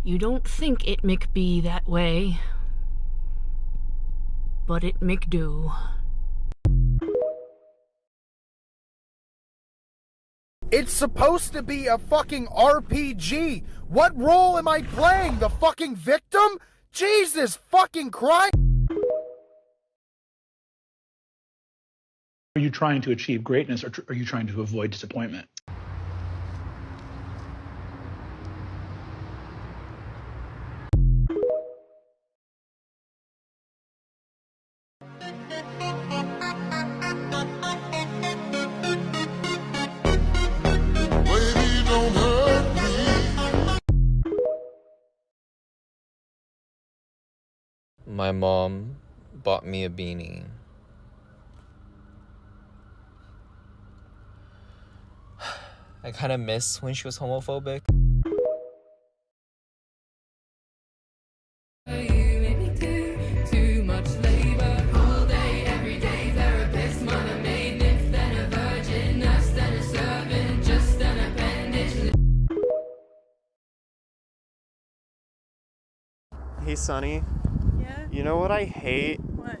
You don't think it mick be that way, but it mick do. It's supposed to be a fucking RPG. What role am I playing? The fucking victim? Jesus fucking Christ! Are you trying to achieve greatness, or are you trying to avoid disappointment? My mom bought me a beanie. I kind of miss when she was homophobic. Hey, Sonny. Yeah? You know what I hate? What?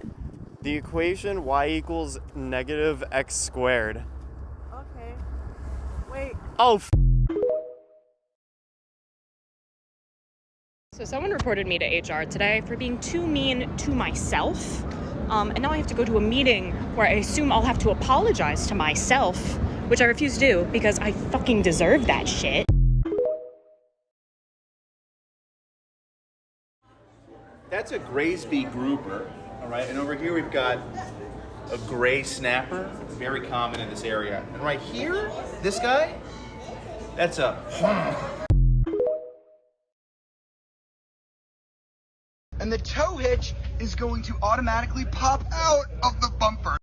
The equation y equals negative x squared. Okay. Wait. Oh, So someone reported me to HR today for being too mean to myself. And now I have to go to a meeting where I assume I'll have to apologize to myself, which I refuse to do because I fucking deserve that shit. That's a Graysby grouper, all right? And over here we've got a gray snapper, very common in this area. And right here, this guy, that's a And the tow hitch is going to automatically pop out of the bumper.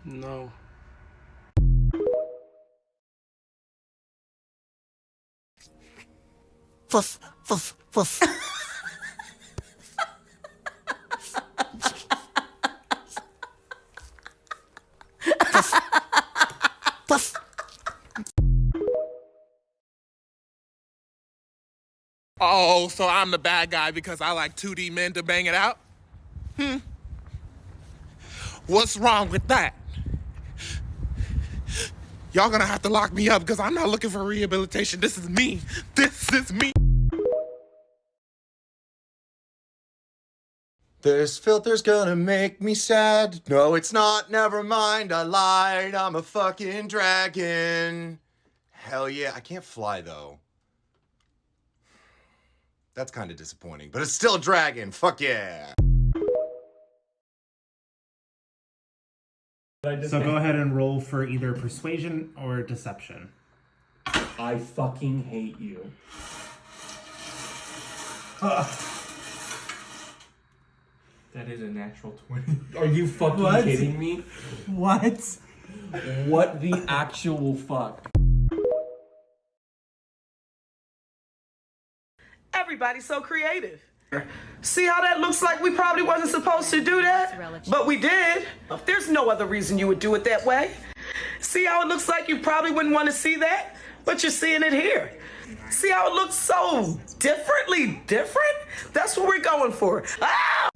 No. Fuff, fuff, fuff. Fuff. Oh, so I'm the bad guy because I like 2D men to bang it out? What's wrong with that? Y'all gonna have to lock me up because I'm not looking for rehabilitation. This is me. This is me. This filter's gonna make me sad. No, it's not. Never mind. I lied. I'm a fucking dragon. Hell yeah. I can't fly, though. That's kind of disappointing, but it's still a dragon. Fuck yeah. So go ahead and roll for either persuasion or deception. I fucking hate you. That is a natural 20. Are you fucking kidding me? What? What the actual fuck? Everybody's so creative. See how that looks like we probably wasn't supposed to do that? But we did. There's no other reason you would do it that way. See how it looks like you probably wouldn't want to see that? But you're seeing it here. See how it looks so differently different? That's what we're going for. Ah!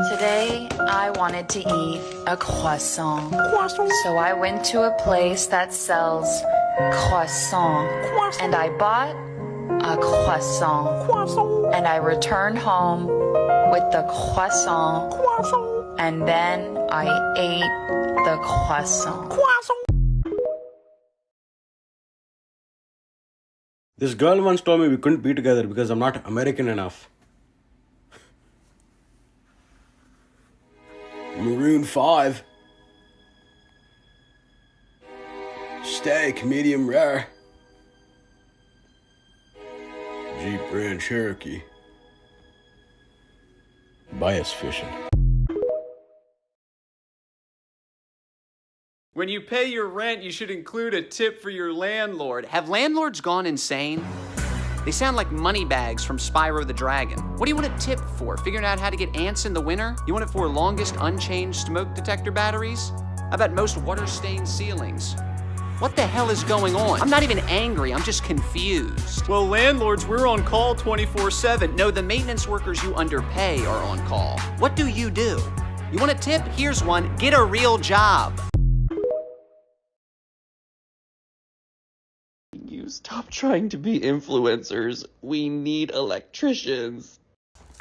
Today, I wanted to eat a croissant. So I went to a place that sells croissant. And I bought a croissant. And I returned home with the croissant. And then I ate the croissant. This girl once told me we couldn't be together because I'm not American enough. Maroon 5. Steak, medium rare. Jeep Grand Cherokee. Bias fishing. When you pay your rent, you should include a tip for your landlord. Have landlords gone insane? They sound like money bags from Spyro the Dragon. What do you want a tip for? Figuring out how to get ants in the winter? You want it for longest unchanged smoke detector batteries? How about most water-stained ceilings? What the hell is going on? I'm not even angry, I'm just confused. Well, landlords, we're on call 24/7. No, the maintenance workers you underpay are on call. What do? You want a tip? Here's one. Get a real job. You stop trying to be influencers. We need electricians.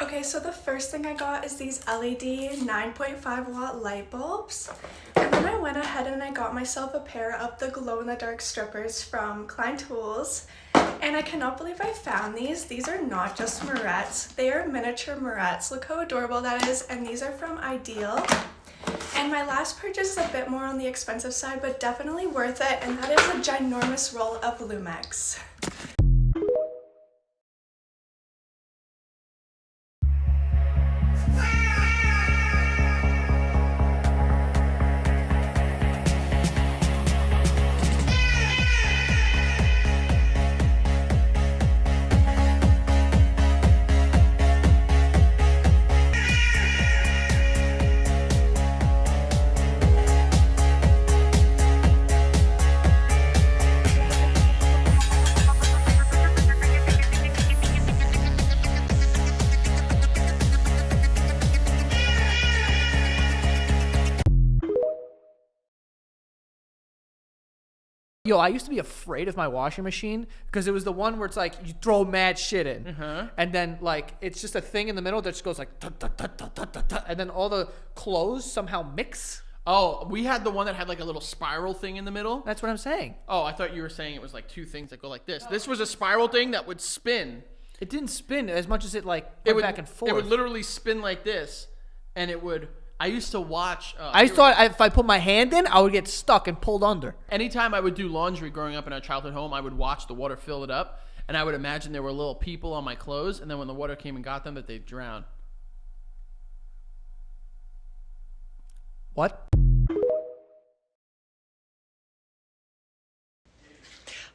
Okay, so the first thing I got is these LED 9.5 watt light bulbs. And then I went ahead and I got myself a pair of the glow-in-the-dark strippers from Klein Tools. And I cannot believe I found these. These are not just morettes. They are miniature morettes. Look how adorable that is. And these are from Ideal. And my last purchase is a bit more on the expensive side, but definitely worth it. And that is a ginormous roll of Lumex. Yo, I used to be afraid of my washing machine because it was the one where it's like you throw mad shit in, and then like it's just a thing in the middle that just goes like, and then all the clothes somehow mix. Oh, we had the one that had like a little spiral thing in the middle. That's what I'm saying. Oh, I thought you were saying it was like two things that go like this. This was a spiral thing that would spin. It didn't spin as much as it like went back and forth. It would literally spin like this, and it would. I used to watch. I thought if I put my hand in, I would get stuck and pulled under. Anytime I would do laundry growing up in our childhood home, I would watch the water fill it up, and I would imagine there were little people on my clothes, and then when the water came and got them, that they'd drown. What?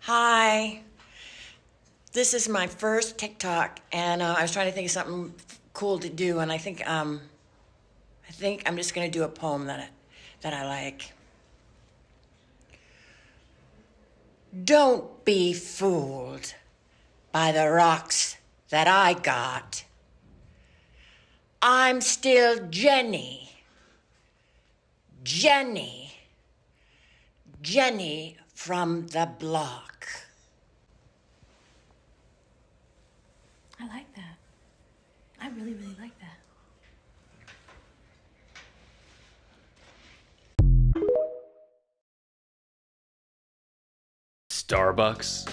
Hi. This is my first TikTok, and I was trying to think of something cool to do, and I think I'm just gonna do a poem that I like. Don't be fooled by the rocks that I got. I'm still Jenny. Jenny from the block. I like that. I really, really like that. Starbucks.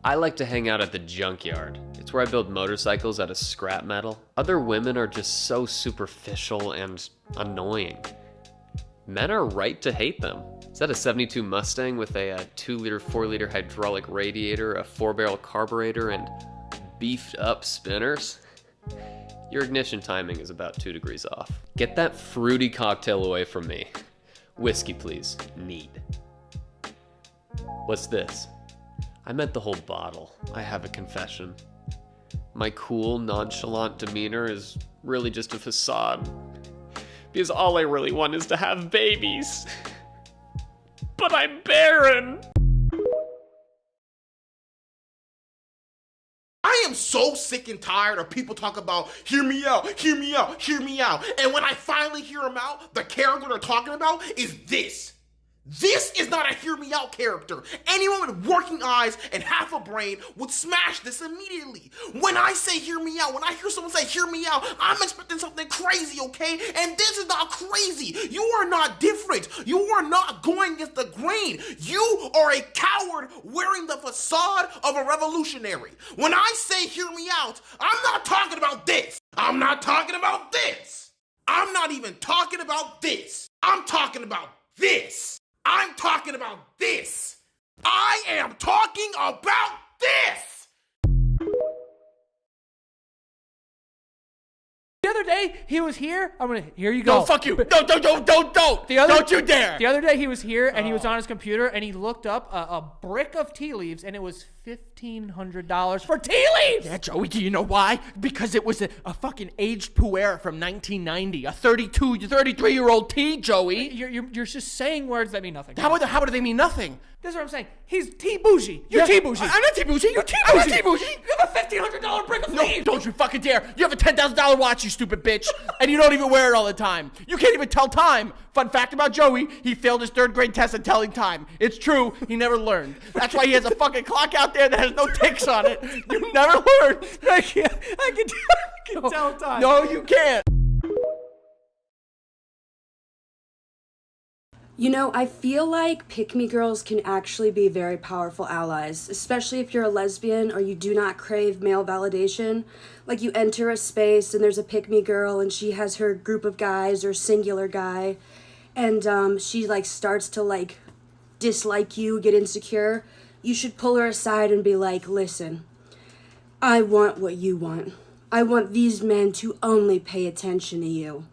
I like to hang out at the junkyard. It's where I build motorcycles out of scrap metal. Other women are just so superficial and annoying. Men are right to hate them. Is that a 72 Mustang with a 2-liter, 4-liter hydraulic radiator, a 4-barrel carburetor, and beefed up spinners? Your ignition timing is about 2 degrees off. Get that fruity cocktail away from me. Whiskey, please. Need. What's this? I meant the whole bottle. I have a confession. My cool, nonchalant demeanor is really just a facade. Because all I really want is to have babies. But I'm barren! I am so sick and tired of people talking about, hear me out, hear me out, hear me out. And when I finally hear them out, the character they're talking about is this. This is not a hear me out character. Anyone with working eyes and half a brain would smash this immediately. When I say hear me out, when I hear someone say hear me out, I'm expecting something crazy, okay? And this is not crazy. You are not different. You are not going against the grain. You are a coward wearing the facade of a revolutionary. When I say hear me out, I'm not talking about this. I'm not talking about this. I'm not even talking about this. I'm talking about this. I'm talking about this. I am talking about this. The other day he was here. Here you go. No, fuck you. Don't you dare. The other day he was here and he was on his computer and he looked up a brick of tea leaves and it was $1,500 for tea leaves. Yeah, Joey, do you know why? Because it was a fucking aged puer from 1990. A 33-year-old tea, Joey. You're just saying words that mean nothing. How do they mean nothing? This is what I'm saying. He's tea bougie. You're tea bougie. I'm not tea bougie. You're tea bougie. I'm not tea bougie. You have a $1,500 brick of leaves. Don't you fucking dare. You have a $10,000 watch, you stupid bitch. And you don't even wear it all the time. You can't even tell time. Fun fact about Joey, he failed his 3rd grade test at telling time. It's true. He never learned. That's why he has a fucking clock out there that has no ticks on it. You never learned. I can tell time. No, you can't. You know, I feel like pick-me girls can actually be very powerful allies, especially if you're a lesbian or you do not crave male validation. Like you enter a space and there's a pick-me girl and she has her group of guys or singular guy and she like starts to like dislike you, get insecure. You should pull her aside and be like, listen, I want what you want. I want these men to only pay attention to you.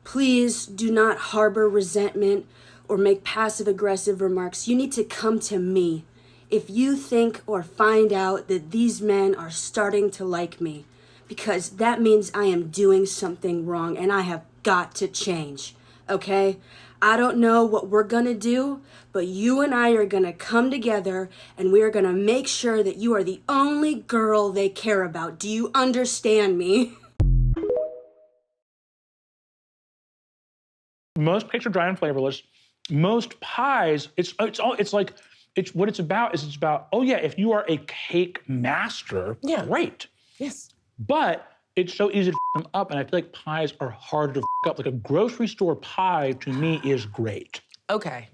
Please do not harbor resentment or make passive-aggressive remarks. You need to come to me if you think or find out that these men are starting to like me, because that means I am doing something wrong and I have got to change, okay? I don't know what we're gonna do, but you and I are gonna come together and we are gonna make sure that you are the only girl they care about. Do you understand me? Most cakes are dry and flavorless. Most pies, it's about, oh yeah, if you are a cake master, great. Yes. But it's so easy to f them up, and I feel like pies are harder to f up. Like a grocery store pie, to me, is great. Okay.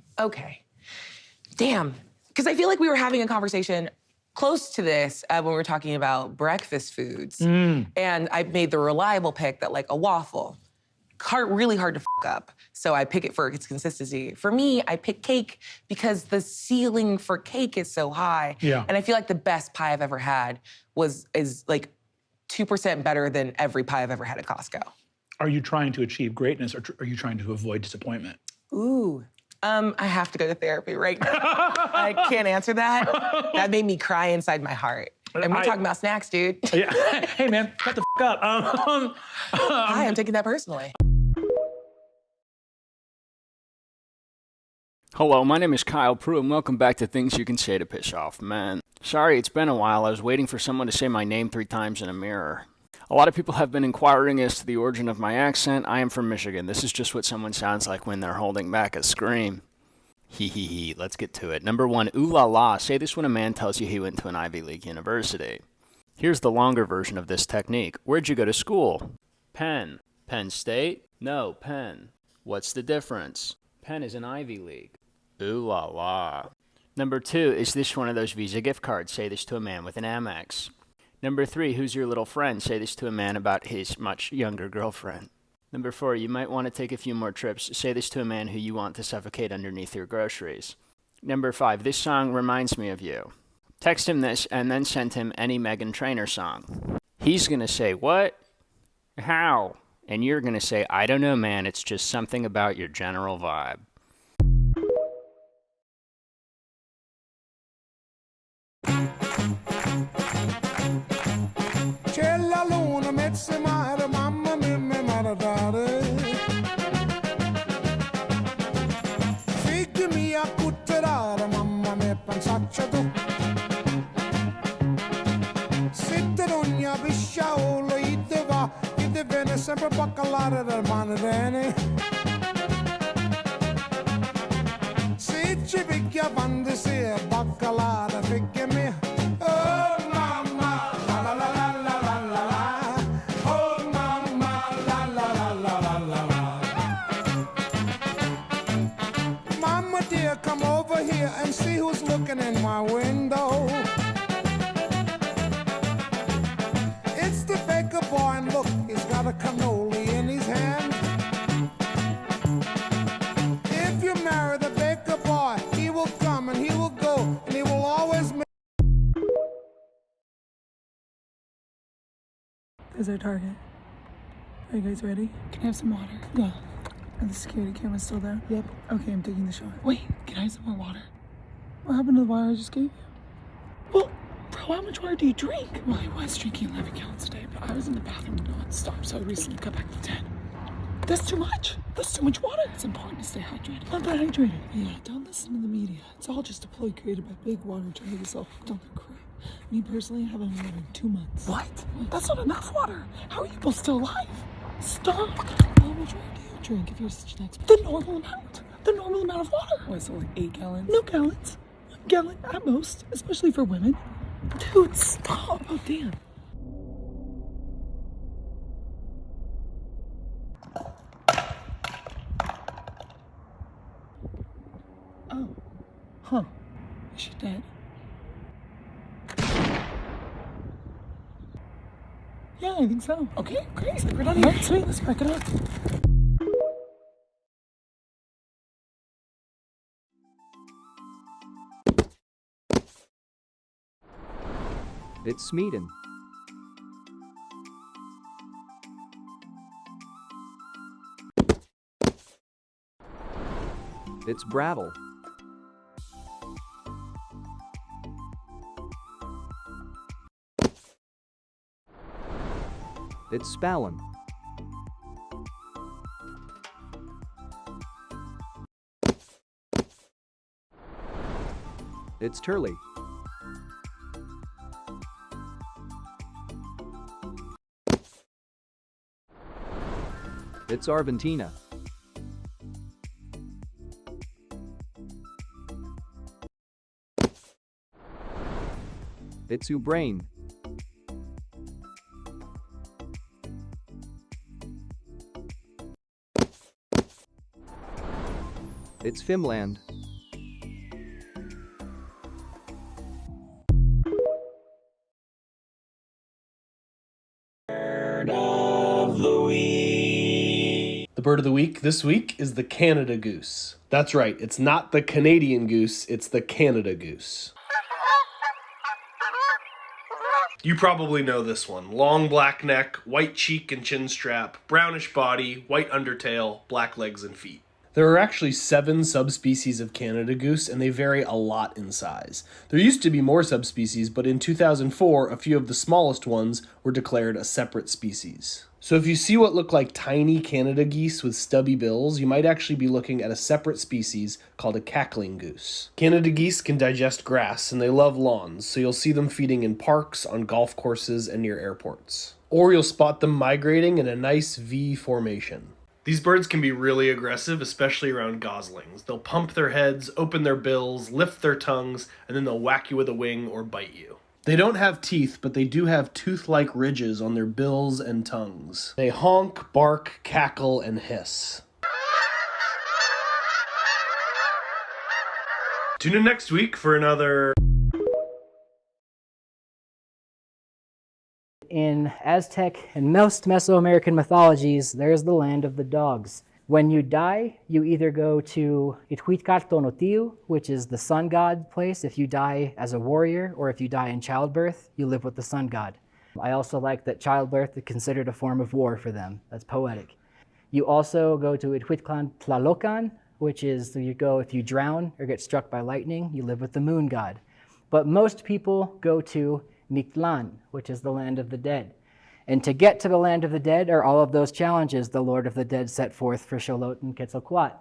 Damn. Because I feel like we were having a conversation close to this when we were talking about breakfast foods. And I made the reliable pick that like a waffle, really hard to f up. So I pick it for its consistency. For me, I pick cake because the ceiling for cake is so high. Yeah. And I feel like the best pie I've ever had is like 2% better than every pie I've ever had at Costco. Are you trying to achieve greatness, or are you trying to avoid disappointment? Ooh. I have to go to therapy right now. I can't answer that. That made me cry inside my heart. And we're talking about snacks, dude. Yeah. Hey, man, shut the f up. Hi, I'm taking that personally. Hello, my name is Kyle Prue, and welcome back to Things You Can Say to Piss Off Men. Sorry, it's been a while. I was waiting for someone to say my name 3 times in a mirror. A lot of people have been inquiring as to the origin of my accent. I am from Michigan. This is just what someone sounds like when they're holding back a scream. Hee hee hee. Let's get to it. Number 1, ooh la la. Say this when a man tells you he went to an Ivy League university. Here's the longer version of this technique. Where'd you go to school? Penn. Penn State? No, Penn. What's the difference? Penn is an Ivy League. Ooh la la. Number 2, is this one of those Visa gift cards? Say this to a man with an Amex. Number 3, who's your little friend? Say this to a man about his much younger girlfriend. Number 4, you might want to take a few more trips. Say this to a man who you want to suffocate underneath your groceries. Number 5, this song reminds me of you. Text him this and then send him any Meghan Trainor song. He's going to say, what? How? And you're going to say, I don't know, man. It's just something about your general vibe. C'è la luna, mezza mare, mamma mia, mi maradare. Figli mia, cutterare, mamma mia, pensaccia tu. Sitte d'ogna pisciaolo, ite va, ite viene sempre baccalare del manarene. Se ci picchia fantasia, baccalare, figli mia. Oh mamma, la la la la la la la la. Oh mamma, la la la la la la la. Mama dear, come over here and see who's looking in my window. It's the baker boy, and look, he's got a cannoli in his hand. If you marry the baker boy, he will come and he will go, and he will always make. There's our target. Are you guys ready? Can I have some water? Yeah. Are the security cameras still there? Yep. Okay, I'm taking the shot. Wait, can I have some more water? What happened to the water I just gave you? Well, bro, how much water do you drink? Well, I was drinking 11 gallons a day, but I was in the bathroom non-stop, so I recently cut back to 10. That's too much. That's too much water. It's important to stay hydrated. I'm not hydrated. Yeah, don't listen to the media. It's all just a ploy created by big water trying to get us all hooked on the crap. Me personally, I haven't been water in 2 months. What? That's not enough water. How are you both still alive? Stop. How much water do you drink if you're such an expert? The normal amount. The normal amount of water. What, so like 8 gallons? No gallons. 1 gallon at most, especially for women. Dude, stop. Oh, damn. Oh. Huh. Is she dead? Yeah, I think so. Okay, great. We're done here. Sweet, let's pack it up. It's Smeeden. It's Brattle. It's Spallin. It's Turley. It's Arventina. It's Ubrain. It's Finland. The bird of the week this week is the Canada goose. That's right, it's not the Canadian goose, it's the Canada goose. You probably know this one. Long black neck, white cheek and chin strap, brownish body, white undertail, black legs and feet. There are actually 7 subspecies of Canada goose, and they vary a lot in size. There used to be more subspecies, but in 2004, a few of the smallest ones were declared a separate species. So if you see what look like tiny Canada geese with stubby bills, you might actually be looking at a separate species called a cackling goose. Canada geese can digest grass, and they love lawns, so you'll see them feeding in parks, on golf courses, and near airports. Or you'll spot them migrating in a nice V formation. These birds can be really aggressive, especially around goslings. They'll pump their heads, open their bills, lift their tongues, and then they'll whack you with a wing or bite you. They don't have teeth, but they do have tooth-like ridges on their bills and tongues. They honk, bark, cackle, and hiss. Tune in next week for another... In Aztec and most Mesoamerican mythologies, there's the land of the dogs. When you die, you either go to Itzcuintlahuac, which is the sun god place if you die as a warrior, or if you die in childbirth, you live with the sun god. I also like that childbirth is considered a form of war for them. That's poetic. You also go to Itzcuintlahuac, which is you go if you drown or get struck by lightning, you live with the moon god. But most people go to Mictlan, which is the land of the dead. And to get to the land of the dead are all of those challenges the Lord of the Dead set forth for Xolotl and Quetzalcoatl.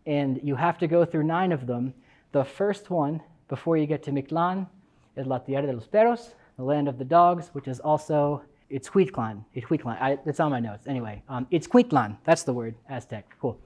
And you have to go through 9 of them. The first one, before you get to Mictlan, is La Tierra de los Perros, the land of the dogs, which is also Itzcuintlan. It's on my notes. Anyway, Itzcuintlan, that's the word, Aztec, cool.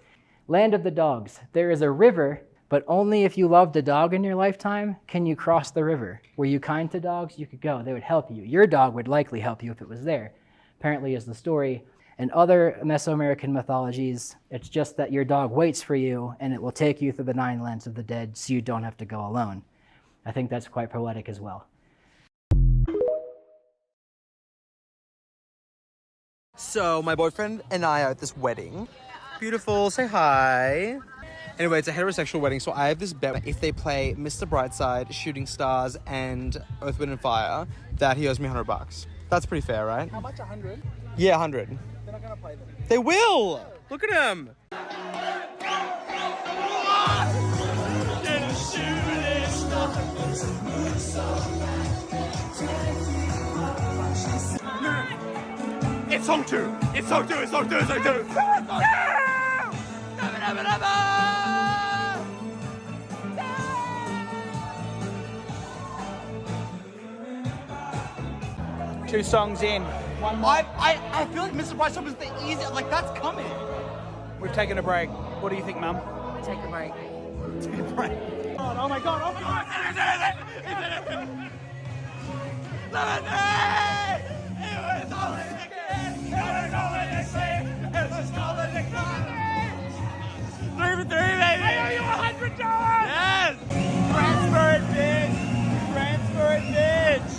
Land of the dogs. There is a river, but only if you loved a dog in your lifetime can you cross the river. Were you kind to dogs? You could go. They would help you. Your dog would likely help you if it was there, apparently is the story. In other Mesoamerican mythologies, it's just that your dog waits for you and it will take you through the 9 lands of the dead so you don't have to go alone. I think that's quite poetic as well. So my boyfriend and I are at this wedding. Beautiful, say hi. Anyway, it's a heterosexual wedding, so I have this bet if they play Mr. Brightside, Shooting Stars, and Earth, Wind & Fire, that he owes me $100. That's pretty fair, right? How much, 100? Yeah, 100. They're not They will! Look at him! It's song 2! It's song 2! It's song 2! It's song 2! Two songs in. One more. I feel like Mr. Price Up is the easiest. Like, that's coming. We've taken a break. What do you think, Mum? Take a break. Take a break. Oh my god, oh my god! I owe you $100! Yes! Transfer it, bitch! Transfer it, bitch!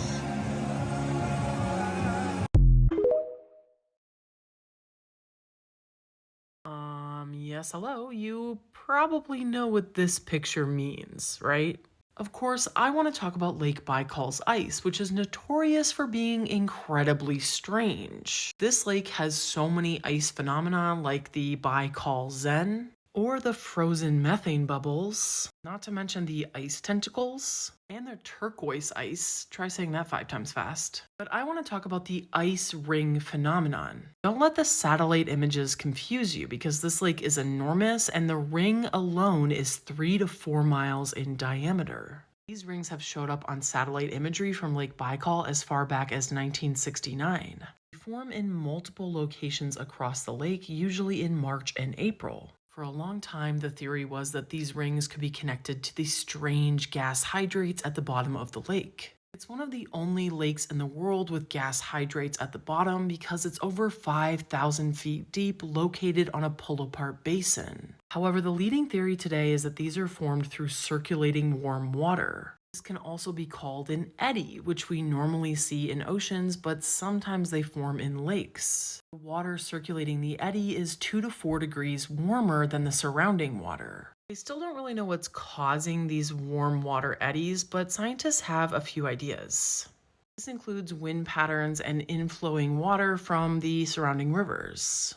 Yes, hello. You probably know what this picture means, right? Of course, I want to talk about Lake Baikal's ice, which is notorious for being incredibly strange. This lake has so many ice phenomena like the Baikal Zen, or the frozen methane bubbles, not to mention the ice tentacles, and their turquoise ice. Try saying that 5 times fast. But I want to talk about the ice ring phenomenon. Don't let the satellite images confuse you, because this lake is enormous and the ring alone is 3 to 4 miles in diameter. These rings have showed up on satellite imagery from Lake Baikal as far back as 1969. They form in multiple locations across the lake, usually in March and April. For a long time, the theory was that these rings could be connected to the strange gas hydrates at the bottom of the lake. It's one of the only lakes in the world with gas hydrates at the bottom because it's over 5,000 feet deep, located on a pull-apart basin. However, the leading theory today is that these are formed through circulating warm water. This can also be called an eddy, which we normally see in oceans, but sometimes they form in lakes. The water circulating the eddy is 2 to 4 degrees warmer than the surrounding water. They still don't really know what's causing these warm water eddies, but scientists have a few ideas. This includes wind patterns and inflowing water from the surrounding rivers.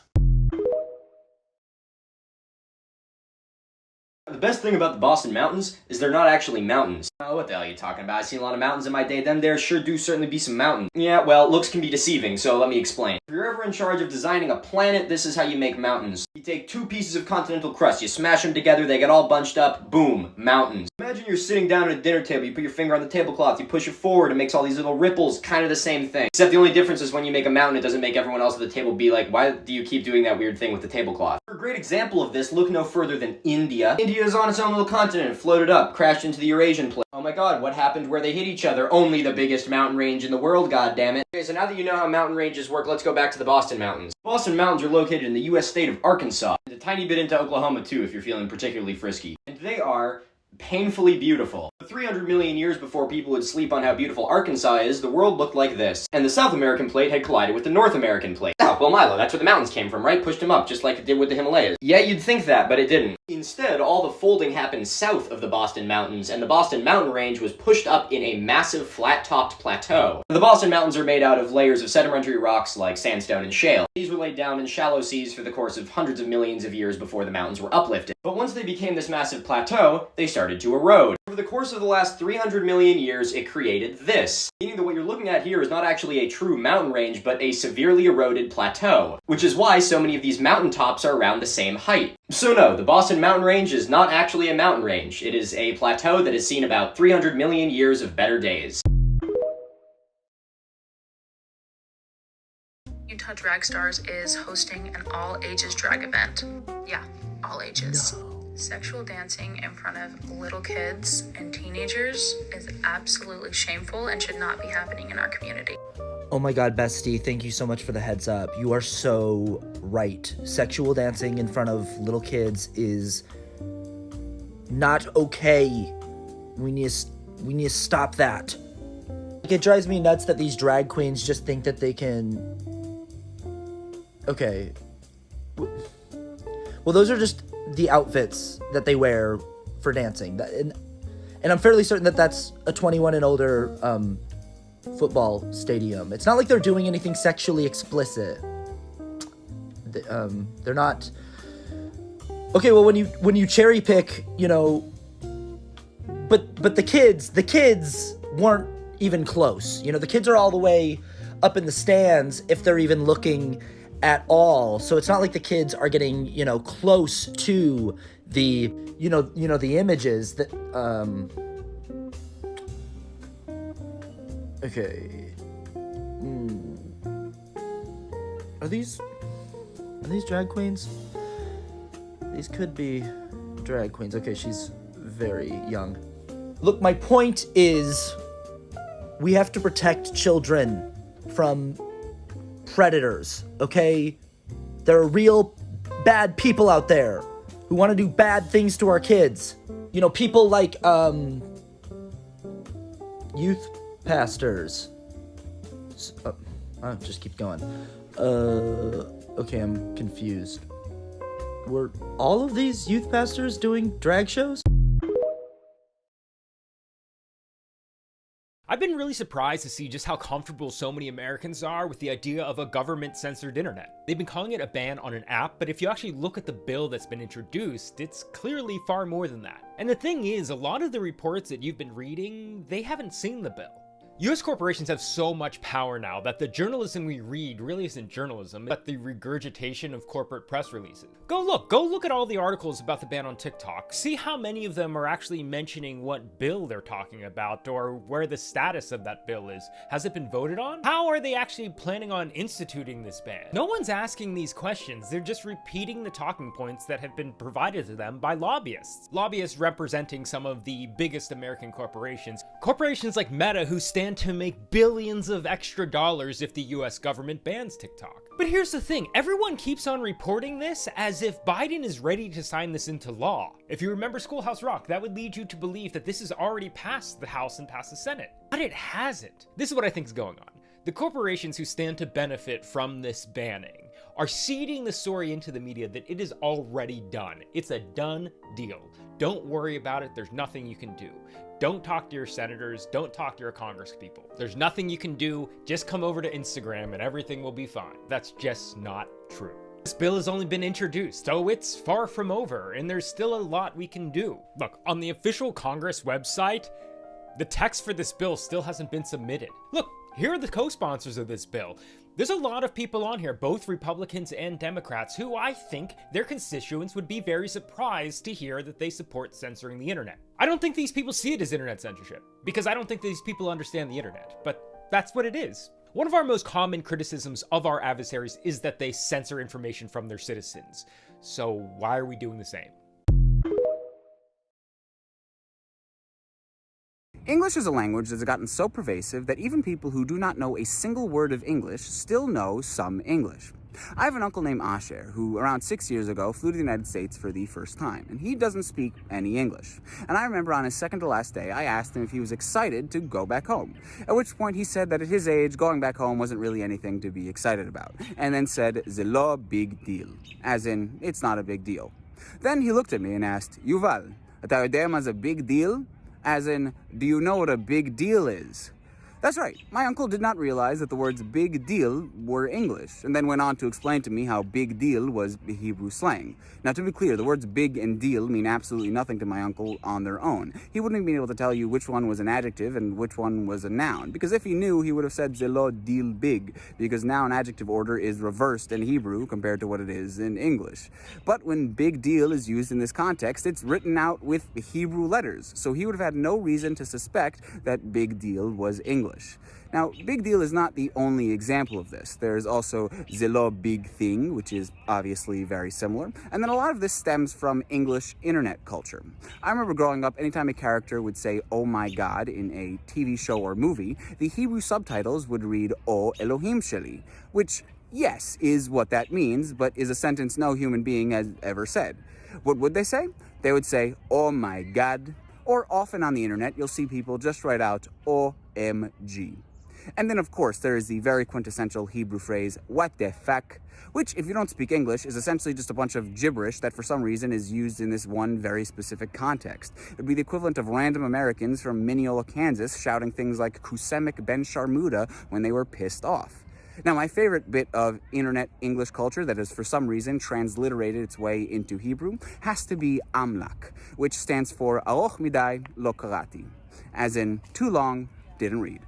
The best thing about the Boston Mountains is they're not actually mountains. Oh, what the hell are you talking about? I've seen a lot of mountains in my day. Them there sure do certainly be some mountains. Yeah, well, looks can be deceiving, so let me explain. If you're ever in charge of designing a planet, this is how you make mountains. You take 2 pieces of continental crust, you smash them together, they get all bunched up, boom, mountains. Imagine you're sitting down at a dinner table, you put your finger on the tablecloth, you push it forward, it makes all these little ripples, kind of the same thing. Except the only difference is when you make a mountain, it doesn't make everyone else at the table be like, why do you keep doing that weird thing with the tablecloth? For a great example of this, look no further than India. India is on its own little continent, floated up, crashed into the Eurasian plate. Oh my god, what happened where they hit each other? Only the biggest mountain range in the world, goddammit. Okay, so now that you know how mountain ranges work, let's go back to the Boston Mountains. The Boston Mountains are located in the US state of Arkansas, and a tiny bit into Oklahoma too if you're feeling particularly frisky. And they are painfully beautiful. 300 million years before people would sleep on how beautiful Arkansas is, the world looked like this. And the South American plate had collided with the North American plate. Oh, well Milo, that's where the mountains came from, right? Pushed them up, just like it did with the Himalayas. Yeah, you'd think that, but it didn't. Instead, all the folding happened south of the Boston Mountains, and the Boston Mountain Range was pushed up in a massive flat-topped plateau. The Boston Mountains are made out of layers of sedimentary rocks like sandstone and shale. These were laid down in shallow seas for the course of hundreds of millions of years before the mountains were uplifted. But once they became this massive plateau, they started to erode. Over the course of the last 300 million years, it created this. Meaning that what you're looking at here is not actually a true mountain range, but a severely eroded plateau. Which is why so many of these mountaintops are around the same height. So no, the Boston Mountain Range is not actually a mountain range. It is a plateau that has seen about 300 million years of better days. Utah Drag Stars is hosting an all-ages drag event. Yeah, all ages. No. Sexual dancing in front of little kids and teenagers is absolutely shameful and should not be happening in our community. Oh my god, bestie, thank you so much for the heads up. You are so right. Sexual dancing in front of little kids is not okay. We need to stop that. Like, it drives me nuts that these drag queens just think that they can... Okay. Well, those are just the outfits that they wear for dancing. And I'm fairly certain that that's a 21 and older football stadium. It's not like they're doing anything sexually explicit. They're not. Okay, well, when you cherry pick, you know, but the kids weren't even close. You know, the kids are all the way up in the stands if they're even looking at all. So it's not like the kids are getting, you know, close to the, you know, the images that, okay. Are these drag queens? These could be drag queens. Okay, she's very young. Look, my point is we have to protect children from predators, okay? There are real bad people out there who want to do bad things to our kids. You know, people like, youth pastors. Just keep going. Okay, I'm confused. Were all of these youth pastors doing drag shows? I've been really surprised to see just how comfortable so many Americans are with the idea of a government-censored internet. They've been calling it a ban on an app, but if you actually look at the bill that's been introduced, it's clearly far more than that. And the thing is, a lot of the reports that you've been reading, they haven't seen the bill. US corporations have so much power now that the journalism we read really isn't journalism, but the regurgitation of corporate press releases. Go look at all the articles about the ban on TikTok. See how many of them are actually mentioning what bill they're talking about or where the status of that bill is. Has it been voted on? How are they actually planning on instituting this ban? No one's asking these questions. They're just repeating the talking points that have been provided to them by lobbyists. Lobbyists representing some of the biggest American corporations. Corporations like Meta, who stand to make billions of extra dollars if the US government bans TikTok. But here's the thing, everyone keeps on reporting this as if Biden is ready to sign this into law. If you remember Schoolhouse Rock, that would lead you to believe that this has already passed the House and passed the Senate. But it hasn't. This is what I think is going on. The corporations who stand to benefit from this banning are seeding the story into the media that it is already done. It's a done deal. Don't worry about it, there's nothing you can do. Don't talk to your senators, don't talk to your congresspeople. There's nothing you can do, just come over to Instagram and everything will be fine. That's just not true. This bill has only been introduced, so it's far from over, and there's still a lot we can do. Look, on the official Congress website, the text for this bill still hasn't been submitted. Look, here are the co-sponsors of this bill. There's a lot of people on here, both Republicans and Democrats, who I think their constituents would be very surprised to hear that they support censoring the internet. I don't think these people see it as internet censorship, because I don't think these people understand the internet, but that's what it is. One of our most common criticisms of our adversaries is that they censor information from their citizens. So why are we doing the same? English is a language that's gotten so pervasive that even people who do not know a single word of English still know some English. I have an uncle named Asher who around 6 years ago flew to the United States for the first time, and he doesn't speak any English. And I remember on his second to last day, I asked him if he was excited to go back home, at which point he said that at his age, going back home wasn't really anything to be excited about, and then said, "C'est lo big deal," as in, it's not a big deal. Then he looked at me and asked, "Yuval, אתה יודע מה זה big deal?" As in, do you know what a big deal is? That's right, my uncle did not realize that the words big deal were English, and then went on to explain to me how big deal was Hebrew slang. Now, to be clear, the words big and deal mean absolutely nothing to my uncle on their own. He wouldn't have been able to tell you which one was an adjective and which one was a noun, because if he knew, he would have said zelo deal big, because noun adjective order is reversed in Hebrew compared to what it is in English. But when big deal is used in this context, it's written out with Hebrew letters, so he would have had no reason to suspect that big deal was English. Now, big deal is not the only example of this. There's also zelo big thing, which is obviously very similar. And then a lot of this stems from English internet culture. I remember growing up, anytime a character would say, "Oh my God," in a TV show or movie, the Hebrew subtitles would read, "O Elohim Sheli," which, yes, is what that means, but is a sentence no human being has ever said. What would they say? They would say, "Oh my God." Or often on the internet, you'll see people just write out OMG. And then, of course, there is the very quintessential Hebrew phrase, "What the fuck?" which, if you don't speak English, is essentially just a bunch of gibberish that for some reason is used in this one very specific context. It would be the equivalent of random Americans from Mineola, Kansas, shouting things like Kusemek Ben Sharmuda when they were pissed off. Now, my favorite bit of internet English culture that has for some reason transliterated its way into Hebrew has to be amlak, which stands for aroch midai lo karati, as in too long, didn't read.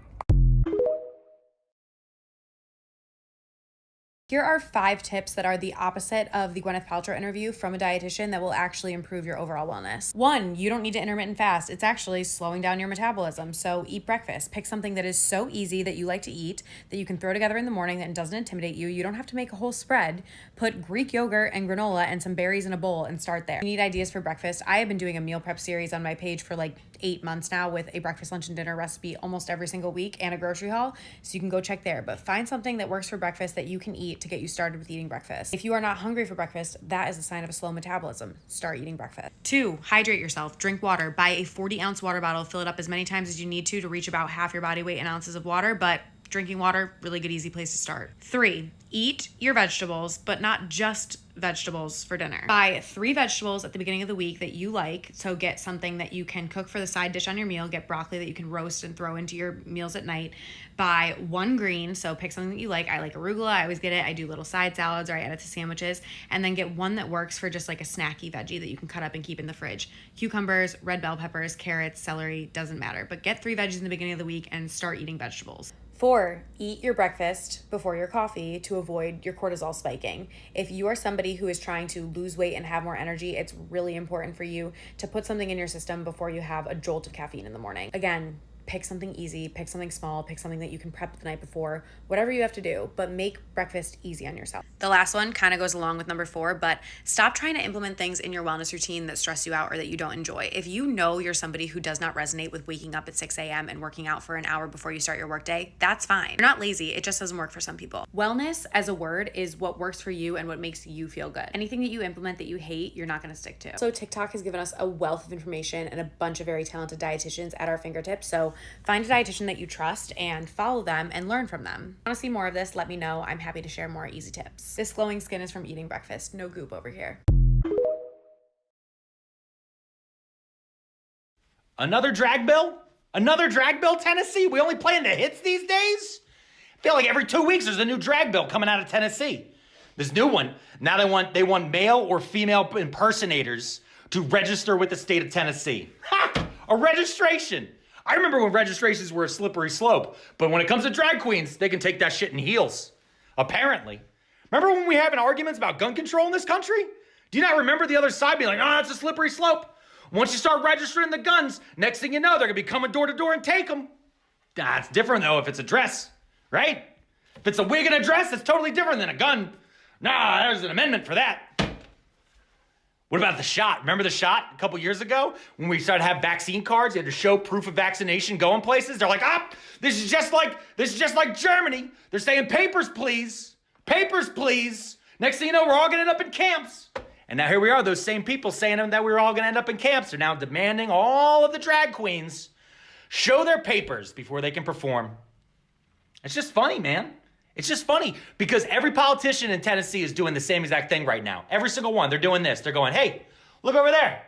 Here are 5 tips that are the opposite of the Gwyneth Paltrow interview from a dietitian that will actually improve your overall wellness. 1, you don't need to intermittent fast. It's actually slowing down your metabolism. So eat breakfast. Pick something that is so easy that you like to eat, that you can throw together in the morning and doesn't intimidate you. You don't have to make a whole spread. Put Greek yogurt and granola and some berries in a bowl and start there. You need ideas for breakfast. I have been doing a meal prep series on my page for like 8 months now with a breakfast, lunch, and dinner recipe almost every single week and a grocery haul. So you can go check there. But find something that works for breakfast that you can eat to get you started with eating breakfast. If you are not hungry for breakfast, that is a sign of a slow metabolism. Start eating breakfast. 2, hydrate yourself. Drink water. Buy a 40-ounce water bottle. Fill it up as many times as you need to reach about half your body weight in ounces of water, but drinking water, really good, easy place to start. 3, eat your vegetables, but not just vegetables for dinner. Buy 3 vegetables at the beginning of the week that you like. So get something that you can cook for the side dish on your meal. Get broccoli that you can roast and throw into your meals at night. Buy 1 green. So pick something that you like. I like arugula. I always get it. I do little side salads or I add it to sandwiches. And then get one that works for just like a snacky veggie that you can cut up and keep in the fridge. Cucumbers, red bell peppers, carrots, celery, doesn't matter. But get 3 veggies in the beginning of the week and start eating vegetables. 4, eat your breakfast before your coffee to avoid your cortisol spiking. If you are somebody who is trying to lose weight and have more energy, it's really important for you to put something in your system before you have a jolt of caffeine in the morning. Again, pick something easy, pick something small, pick something that you can prep the night before, whatever you have to do, but make breakfast easy on yourself. The last one kind of goes along with number 4, but stop trying to implement things in your wellness routine that stress you out or that you don't enjoy. If you know you're somebody who does not resonate with waking up at 6 a.m. and working out for an hour before you start your workday, that's fine. You're not lazy, it just doesn't work for some people. Wellness as a word is what works for you and what makes you feel good. Anything that you implement that you hate, you're not gonna stick to. So TikTok has given us a wealth of information and a bunch of very talented dietitians at our fingertips. So find a dietitian that you trust and follow them and learn from them. Want to see more of this? Let me know. I'm happy to share more easy tips. This glowing skin is from eating breakfast. No goop over here. Another drag bill? Another drag bill, Tennessee? We only play in the hits these days? I feel like every 2 weeks there's a new drag bill coming out of Tennessee. This new one, now they want male or female impersonators to register with the state of Tennessee. Ha! A registration! I remember when registrations were a slippery slope, but when it comes to drag queens, they can take that shit in heels. Apparently. Remember when we were having arguments about gun control in this country? Do you not remember the other side being like, oh, it's a slippery slope? Once you start registering the guns, next thing you know, they're gonna be coming door to door and take them. Nah, it's different though if it's a dress, right? If it's a wig and a dress, it's totally different than a gun. Nah, there's an amendment for that. What about the shot? Remember the shot a couple years ago when we started to have vaccine cards? You had to show proof of vaccination going places. They're like, this is just like Germany. They're saying papers, please. Papers, please. Next thing you know, we're all gonna end up in camps. And now here we are, those same people saying that we were all gonna end up in camps are now demanding all of the drag queens show their papers before they can perform. It's just funny, man. It's just funny because every politician in Tennessee is doing the same exact thing right now. Every single one, they're doing this. They're going, hey, look over there.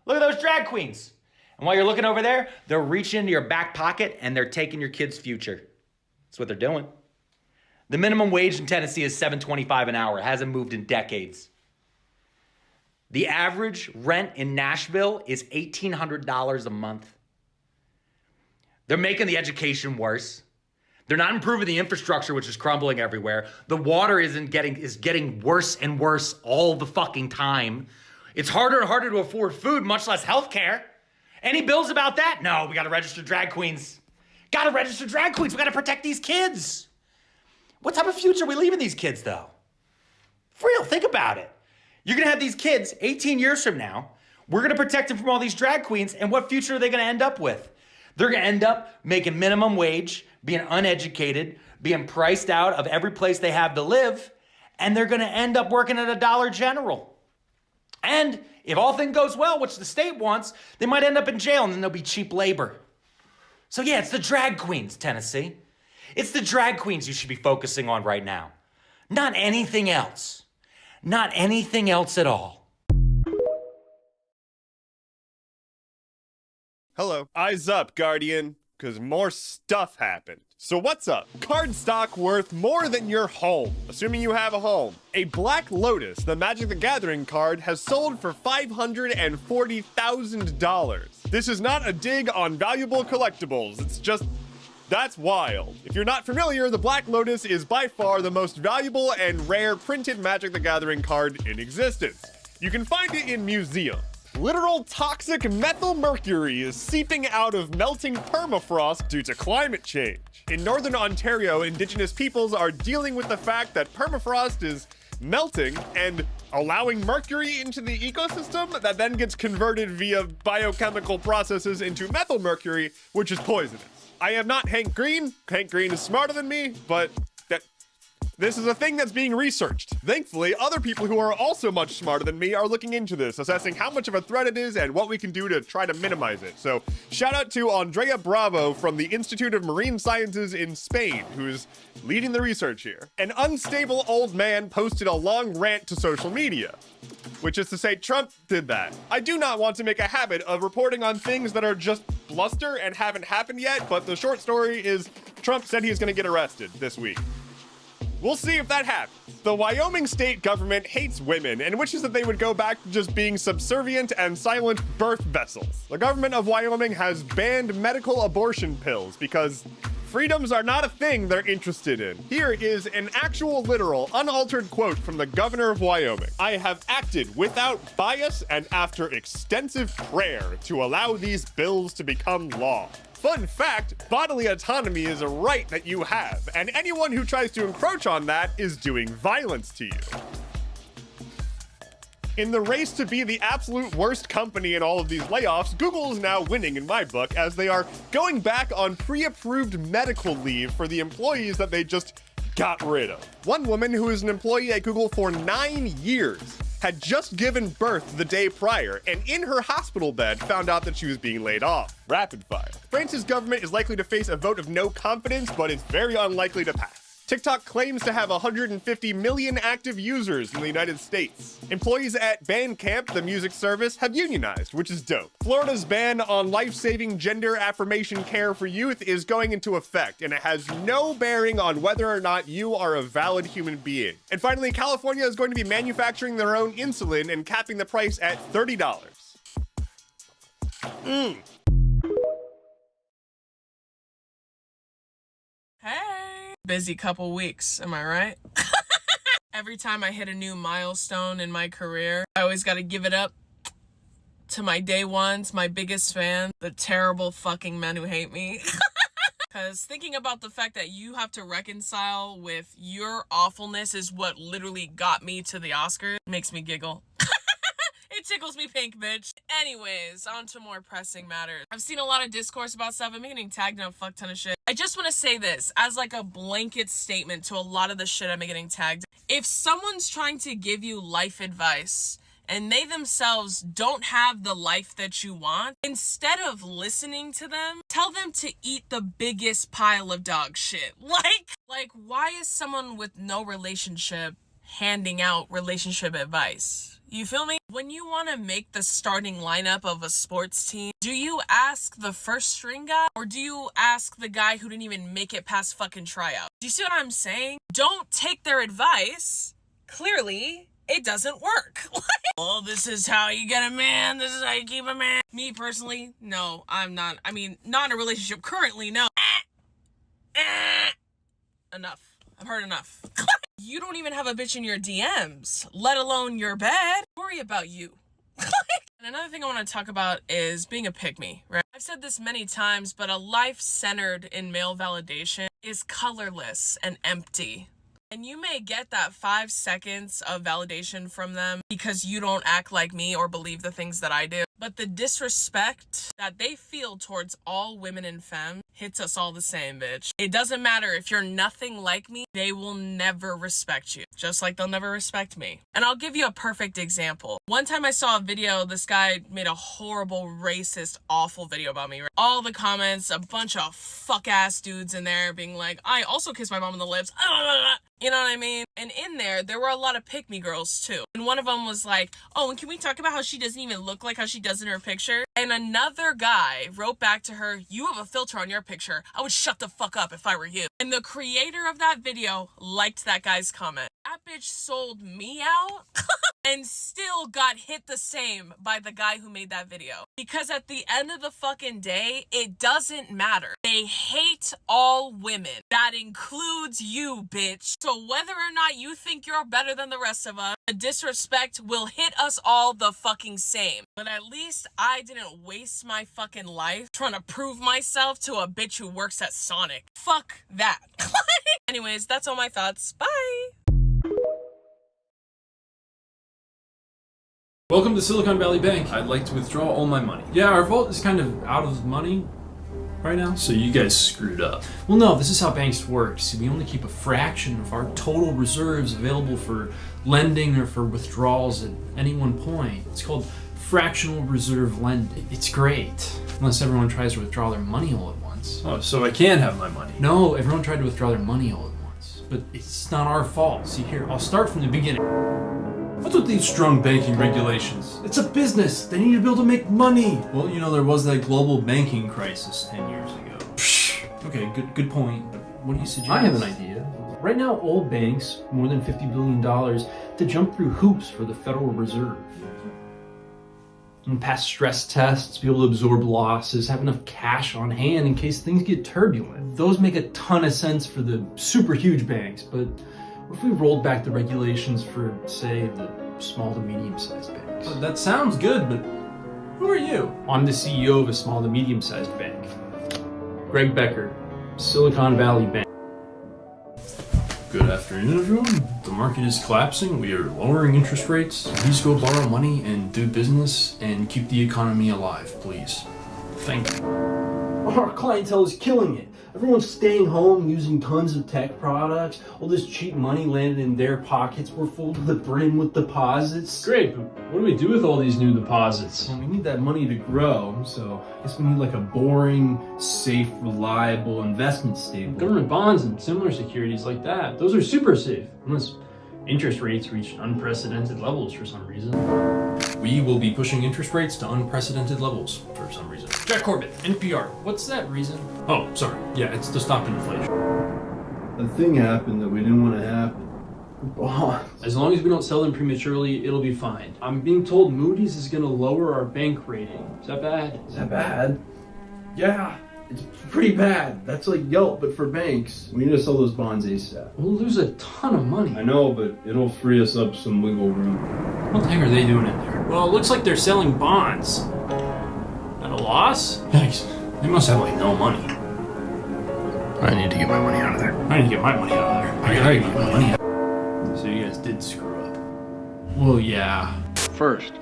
Look at those drag queens. And while you're looking over there, they're reaching into your back pocket and they're taking your kid's future. That's what they're doing. The minimum wage in Tennessee is $7.25 an hour. It hasn't moved in decades. The average rent in Nashville is $1,800 a month. They're making the education worse. They're not improving the infrastructure, which is crumbling everywhere. The water is getting worse and worse all the fucking time. It's harder and harder to afford food, much less healthcare. Any bills about that? No, we gotta register drag queens. Gotta register drag queens. We gotta protect these kids. What type of future are we leaving these kids, though? For real, think about it. You're gonna have these kids 18 years from now. We're gonna protect them from all these drag queens, and what future are they gonna end up with? They're gonna end up making minimum wage, being uneducated, being priced out of every place they have to live, and they're gonna end up working at a Dollar General. And if all things goes well, which the state wants, they might end up in jail and then there'll be cheap labor. So yeah, it's the drag queens, Tennessee. It's the drag queens you should be focusing on right now. Not anything else. Not anything else at all. Hello. Eyes up, Guardian. because more stuff happened. So what's up? Card stock worth more than your home, assuming you have a home. A Black Lotus, the Magic the Gathering card, has sold for $540,000. This is not a dig on valuable collectibles, it's just, that's wild. If you're not familiar, the Black Lotus is by far the most valuable and rare printed Magic the Gathering card in existence. You can find it in museums. Literal toxic methyl mercury is seeping out of melting permafrost due to climate change. In Northern Ontario, Indigenous peoples are dealing with the fact that permafrost is melting and allowing mercury into the ecosystem that then gets converted via biochemical processes into methyl mercury, which is poisonous. I am not Hank Green. Hank Green is smarter than me, but this is a thing that's being researched. Thankfully, other people who are also much smarter than me are looking into this, assessing how much of a threat it is and what we can do to try to minimize it. So shout out to Andrea Bravo from the Institute of Marine Sciences in Spain, who's leading the research here. An unstable old man posted a long rant to social media, which is to say Trump did that. I do not want to make a habit of reporting on things that are just bluster and haven't happened yet, but the short story is Trump said he's gonna get arrested this week. We'll see if that happens. The Wyoming state government hates women and wishes that they would go back to just being subservient and silent birth vessels. The government of Wyoming has banned medical abortion pills because freedoms are not a thing they're interested in. Here is an actual, literal, unaltered quote from the governor of Wyoming. I have acted without bias and after extensive prayer to allow these bills to become law. Fun fact, bodily autonomy is a right that you have, and anyone who tries to encroach on that is doing violence to you. In the race to be the absolute worst company in all of these layoffs, Google is now winning in my book as they are going back on pre-approved medical leave for the employees that they just got rid of. One woman who is an employee at Google for 9 years had just given birth the day prior, and in her hospital bed found out that she was being laid off. Rapid fire. France's government is likely to face a vote of no confidence, but it's very unlikely to pass. TikTok claims to have 150 million active users in the United States. Employees at Bandcamp, the music service, have unionized, which is dope. Florida's ban on life-saving gender affirmation care for youth is going into effect, and it has no bearing on whether or not you are a valid human being. And finally, California is going to be manufacturing their own insulin and capping the price at $30. Hey! Busy couple weeks, am I right? Every time I hit a new milestone in my career, I always gotta give it up to my day ones, my biggest fan, the terrible fucking men who hate me. Because thinking about the fact that you have to reconcile with your awfulness is what literally got me to the Oscars makes me giggle. It tickles me pink, bitch. Anyways, on to more pressing matters. I've seen a lot of discourse about stuff. I'm getting tagged in a fuck ton of shit. I just want to say this as like a blanket statement to a lot of the shit I'm getting tagged. If someone's trying to give you life advice and they themselves don't have the life that you want, instead of listening to them, tell them to eat the biggest pile of dog shit. Like why is someone with no relationship handing out relationship advice? You feel me? When you want to make the starting lineup of a sports team, do you ask the first string guy or do you ask the guy who didn't even make it past fucking tryout? Do you see what I'm saying? Don't take their advice. Clearly, it doesn't work. Well, this is how you get a man. This is how you keep a man. Me personally, no, I'm not. I mean, not in a relationship currently, no. Enough. I've heard enough. You don't even have a bitch in your DMs, let alone your bed. Worry about you. And another thing I want to talk about is being a pick-me, right? I've said this many times, but a life centered in male validation is colorless and empty. And you may get that 5 seconds of validation from them because you don't act like me or believe the things that I do. But the disrespect that they feel towards all women and femmes hits us all the same, bitch. It doesn't matter if you're nothing like me, they will never respect you. Just like they'll never respect me. And I'll give you a perfect example. One time I saw a video, this guy made a horrible, racist, awful video about me. Right? All the comments, a bunch of fuck-ass dudes in there being like, I also kissed my mom on the lips. You know what I mean? And in there were a lot of pick-me girls too. And one of them was like, oh, and can we talk about how she doesn't even look like how she does in her picture? And another guy wrote back to her, you have a filter on your picture. I would shut the fuck up if I were you. And the creator of that video liked that guy's comment. That bitch sold me out and still got hit the same by the guy who made that video. Because at the end of the fucking day, it doesn't matter. They hate all women. That includes you, bitch. So whether or not you think you're better than the rest of us, the disrespect will hit us all the fucking same. But at least I didn't waste my fucking life trying to prove myself to a bitch who works at Sonic. Fuck that. Anyways, that's all my thoughts. Bye. Welcome to Silicon Valley Bank. I'd like to withdraw all my money. Yeah, our vault is kind of out of money right now. So you guys screwed up. Well, no, this is how banks work. See, we only keep a fraction of our total reserves available for lending or for withdrawals at any one point. It's called fractional reserve lending. It's great, unless everyone tries to withdraw their money all at once. Oh, so I can have my money? No, everyone tried to withdraw their money all at once. But it's not our fault. See here, I'll start from the beginning. What's with these strong banking regulations? It's a business. They need to be able to make money. Well, you know, there was that global banking crisis 10 years ago. Psh, okay, good point. But what do you suggest? I have an idea. Right now, all banks, more than $50 billion, to jump through hoops for the Federal Reserve. And pass stress tests, be able to absorb losses, have enough cash on hand in case things get turbulent. Those make a ton of sense for the super huge banks, but what if we rolled back the regulations for, say, the small to medium-sized banks? Well, that sounds good, but who are you? I'm the CEO of a small to medium-sized bank. Greg Becker, Silicon Valley Bank. Good afternoon, everyone. The market is collapsing. We are lowering interest rates. Please go borrow money and do business and keep the economy alive, please. Thank you. Our clientele is killing it. Everyone's staying home, using tons of tech products. All this cheap money landed in their pockets. We're full to the brim with deposits. Great, but what do we do with all these new deposits? Well, we need that money to grow, so I guess we need like a boring, safe, reliable investment stable. Government bonds and similar securities like that, those are super safe, unless interest rates reach unprecedented levels for some reason. We will be pushing interest rates to unprecedented levels for some reason. Jack Corbett, NPR. What's that reason? Oh, sorry. Yeah, it's to stop inflation. A thing happened that we didn't want to happen. Bonds. As long as we don't sell them prematurely, it'll be fine. I'm being told Moody's is going to lower our bank rating. Is that bad? Is that bad? Yeah, it's pretty bad. That's like Yelp, but for banks. We need to sell those bonds ASAP. We'll lose a ton of money. I know, but it'll free us up some wiggle room. What the heck are they doing in there? Well, it looks like they're selling bonds. At a loss? Thanks. They must have like no money. I need to get my money out of there. I need to get my money out of there. I gotta get my money out. So you guys did screw up. Well, yeah. First,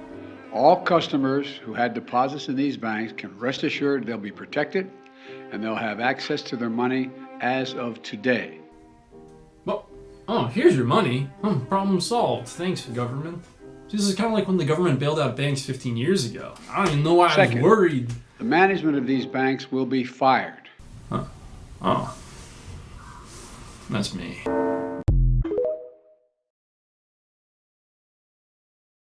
all customers who had deposits in these banks can rest assured they'll be protected and they'll have access to their money as of today. Well, oh, here's your money. Problem solved. Thanks, government. This is kind of like when the government bailed out banks 15 years ago. I don't even know why I was worried. The management of these banks will be fired. Huh. Oh. That's me.